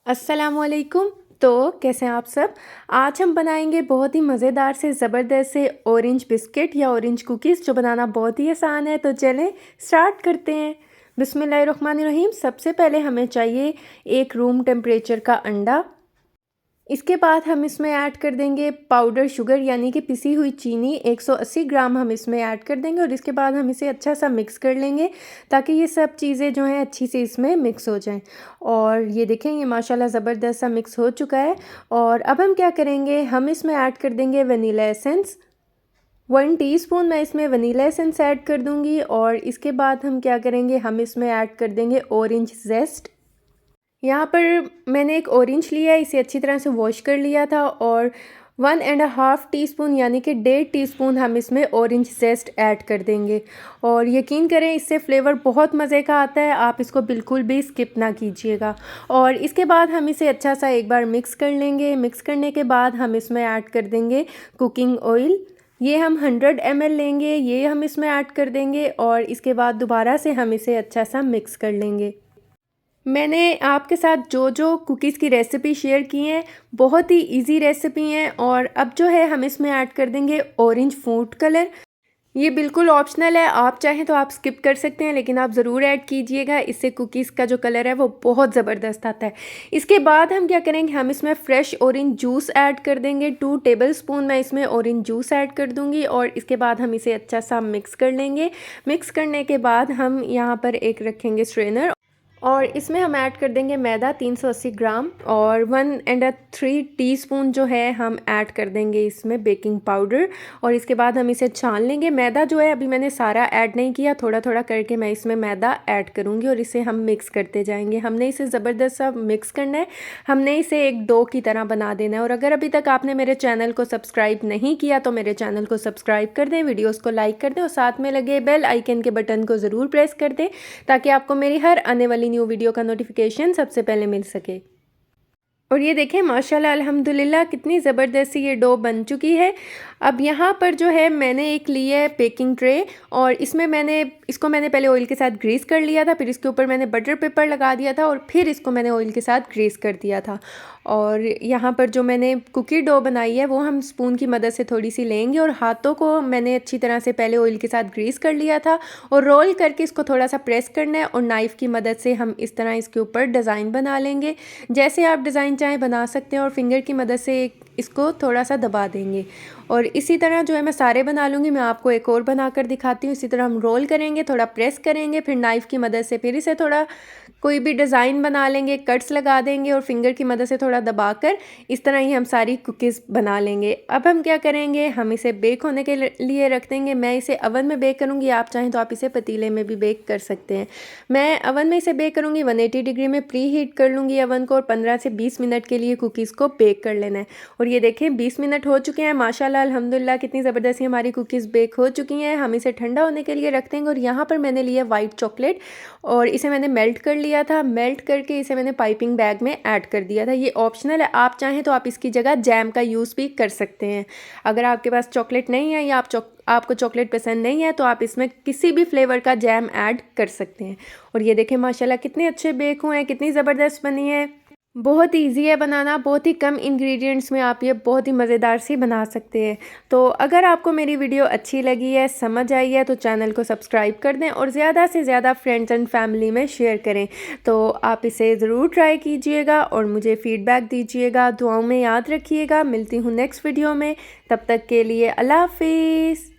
अस्सलामुअलैकुम। तो कैसे हैं आप सब। आज हम बनाएंगे बहुत ही मज़ेदार से ज़बरदस्त से ऑरेंज बिस्किट या ऑरेंज कुकीज़, जो बनाना बहुत ही आसान है। तो चलें स्टार्ट करते हैं। बिस्मिल्लाहिर्रहमानिर्रहीम। सबसे पहले हमें चाहिए एक रूम टेम्परेचर का अंडा। इसके बाद हम इसमें ऐड कर देंगे पाउडर शुगर यानी कि पिसी हुई चीनी 180 ग्राम हम इसमें ऐड कर देंगे। और इसके बाद हम इसे अच्छा सा मिक्स कर लेंगे ताकि ये सब चीज़ें जो हैं अच्छी से इसमें मिक्स हो जाएं। और ये देखें, ये माशाल्लाह ज़बरदस्त सा मिक्स हो चुका है। और अब हम क्या करेंगे, हम इसमें ऐड कर देंगे वनीला एसेंस। 1 टीस्पून मैं इसमें वनीला एसेंस ऐड कर दूँगी। और इसके बाद हम क्या करेंगे, हम इसमें ऐड कर देंगे ऑरेंज जेस्ट। यहाँ पर मैंने एक ऑरेंज लिया है, इसे अच्छी तरह से वॉश कर लिया था। और 1.5 टीस्पून यानी कि 1.5 टीस्पून हम इसमें ऑरेंज जेस्ट ऐड कर देंगे। और यकीन करें, इससे फ्लेवर बहुत मज़े का आता है, आप इसको बिल्कुल भी स्किप ना कीजिएगा। और इसके बाद हम इसे अच्छा सा एक बार मिक्स कर लेंगे। मिक्स करने के बाद हम इसमें ऐड कर देंगे कुकिंग ऑयल। ये हम 100 ml लेंगे, ये हम इसमें ऐड कर देंगे। और इसके बाद दोबारा से हम इसे अच्छा सा मिक्स कर लेंगे। मैंने आपके साथ जो जो कुकीज़ की रेसिपी शेयर की हैं, बहुत ही इजी रेसिपी हैं। और अब जो है हम इसमें ऐड कर देंगे ऑरेंज फूड कलर। ये बिल्कुल ऑप्शनल है, आप चाहें तो आप स्किप कर सकते हैं, लेकिन आप ज़रूर ऐड कीजिएगा। इससे कुकीज़ का जो कलर है वो बहुत ज़बरदस्त आता है। इसके बाद हम क्या करेंगे, हम इसमें फ़्रेश ऑरेंज जूस ऐड कर देंगे। 2 टेबलस्पून मैं इसमें ऑरेंज जूस ऐड कर दूँगी। और इसके बाद हम इसे अच्छा सा मिक्स कर लेंगे। मिक्स करने के बाद हम यहाँ पर एक रखेंगे स्ट्रेनर। और इसमें हम ऐड कर देंगे मैदा 380 ग्राम। और 1 3 टीस्पून जो है हम ऐड कर देंगे इसमें बेकिंग पाउडर। और इसके बाद हम इसे छान लेंगे। मैदा जो है अभी मैंने सारा ऐड नहीं किया, थोड़ा थोड़ा करके मैं इसमें मैदा ऐड करूँगी। और इसे हम मिक्स करते जाएंगे। हमने इसे ज़बरदस्त सा मिक्स करना है, हमने इसे एक डो की तरह बना देना है। और अगर अभी तक आपने मेरे चैनल को सब्सक्राइब नहीं किया तो मेरे चैनल को सब्सक्राइब कर दें, वीडियोज़ को लाइक कर दें और साथ में लगे बेल आइकन के बटन को ज़रूर प्रेस कर दें ताकि आपको मेरी हर आने वाली न्यू वीडियो का नोटिफिकेशन सबसे पहले मिल सके। और ये देखें, माशाल्लाह अल्हम्दुलिल्लाह कितनी ज़बरदस्त सी ये डो बन चुकी है। अब यहाँ पर जो है मैंने एक ली है बेकिंग ट्रे। और इसमें मैंने पहले ऑयल के साथ ग्रीस कर लिया था, फिर इसके ऊपर मैंने बटर पेपर लगा दिया था और फिर इसको मैंने ऑयल के साथ ग्रीस कर दिया था। और यहाँ पर जो मैंने कुकी डो बनाई है वो हम स्पून की मदद से थोड़ी सी लेंगे। और हाथों को मैंने अच्छी तरह से पहले ऑयल के साथ ग्रीस कर लिया था और रोल करके इसको थोड़ा सा प्रेस करना है। और नाइफ़ की मदद से हम इस तरह इसके ऊपर डिज़ाइन बना लेंगे। जैसे आप डिज़ाइन चाहें बना सकते हैं। और फिंगर की मदद से इसको थोड़ा सा दबा देंगे। और इसी तरह जो है मैं सारे बना लूँगी। मैं आपको एक और बना कर दिखाती हूँ। इसी तरह हम रोल करेंगे, थोड़ा प्रेस करेंगे, फिर नाइफ़ की मदद से फिर इसे थोड़ा कोई भी डिज़ाइन बना लेंगे, कट्स लगा देंगे और फिंगर की मदद से थोड़ा दबाकर इस तरह ही हम सारी कुकीज़ बना लेंगे। अब हम क्या करेंगे, हम इसे बेक होने के लिए रख देंगे। मैं इसे अवन में बेक करूँगी, आप चाहें तो आप इसे पतीले में भी बेक कर सकते हैं। मैं अवन में इसे बेक करूँगी, 180 डिग्री में प्री हीट कर लूँगी अवन को। और 15 से 20 मिनट के लिए कुकीज़ को बेक कर लेना है। और ये देखें 20 मिनट हो चुके हैं, माशाल्लाह अल्हम्दुलिल्लाह कितनी ज़बरदस्त हमारी कुकीज़ बेक हो चुकी हैं। हम इसे ठंडा होने के लिए रख देंगे। और यहाँ पर मैंने लिया वाइट चॉकलेट और इसे मैंने मेल्ट कर लिया था। मेल्ट करके इसे मैंने पाइपिंग बैग में ऐड कर दिया था। ये ऑप्शनल है, आप चाहें तो आप इसकी जगह जैम का यूज़ भी कर सकते हैं। अगर आपके पास चॉकलेट नहीं है या आपको चॉकलेट पसंद नहीं है तो आप इसमें किसी भी फ्लेवर का जैम ऐड कर सकते हैं। और ये देखें माशाल्लाह कितने अच्छे बेक हुए हैं, कितनी ज़बरदस्त बनी है। बहुत ईजी है बनाना, बहुत ही कम इंग्रेडिएंट्स में आप ये बहुत ही मज़ेदार सी बना सकते हैं। तो अगर आपको मेरी वीडियो अच्छी लगी है, समझ आई है, तो चैनल को सब्सक्राइब कर दें और ज़्यादा से ज़्यादा फ्रेंड्स एंड फैमिली में शेयर करें। तो आप इसे ज़रूर ट्राई कीजिएगा और मुझे फ़ीडबैक दीजिएगा। दुआओं में याद रखिएगा। मिलती हूँ नेक्स्ट वीडियो में, तब तक के लिए अल्लाह हाफिज़।